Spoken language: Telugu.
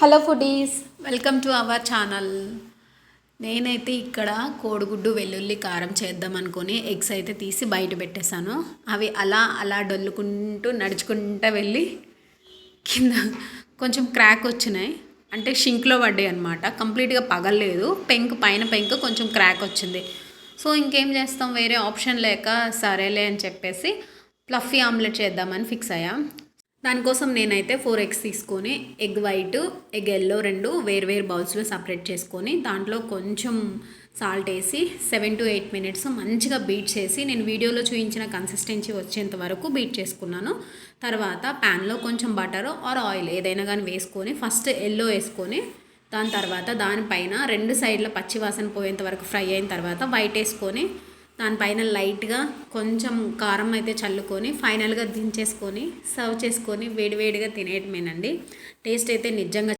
Hello foodies, welcome to our channel. నేనైతే ఇక్కడ కోడిగుడ్డు వెల్లుల్లి కారం చేద్దాం అనుకుని ఎగ్స్ అయితే తీసి బయట పెట్టేశాను. అవి అలా అలా డొల్లుకుంటూ నడుచుకుంటూ వెళ్ళి కింద కొంచెం క్రాక్ వచ్చినాయి. అంటే షింక్లో పడ్డాయి అనమాట. కంప్లీట్గా పగలలేదు. పైన పెంకు కొంచెం క్రాక్ వచ్చింది. సో ఇంకేం చేస్తాం, వేరే ఆప్షన్ లేక సరేలే అని చెప్పేసి ఫ్లఫీ ఆమ్లెట్ చేద్దామని ఫిక్స్ అయ్యా. దానికోసం నేనైతే 4 ఎగ్స్ తీసుకొని ఎగ్ వైట్, ఎగ్ ఎల్లో రెండు వేరు బౌల్స్లో సపరేట్ చేసుకొని దాంట్లో కొంచెం సాల్ట్ వేసి 7 to 8 minutes మంచిగా బీట్ చేసి, నేను వీడియోలో చూపించిన కన్సిస్టెన్సీ వచ్చేంత వరకు బీట్ చేసుకున్నాను. తర్వాత ప్యాన్లో కొంచెం బటర్ ఆర్ ఆయిల్ ఏదైనా కానీ వేసుకొని ఫస్ట్ ఎల్లో వేసుకొని దాని తర్వాత దానిపైన 2 సైడ్ల పచ్చివాసన పోయేంత వరకు ఫ్రై అయిన తర్వాత వైట్ వేసుకొని దానిపైన లైట్గా కొంచెం కారం అయితే చల్లుకొని ఫైనల్గా దించేసుకొని సర్వ్ చేసుకొని వేడివేడిగా తినేయటమేనండి. టేస్ట్ అయితే నిజంగా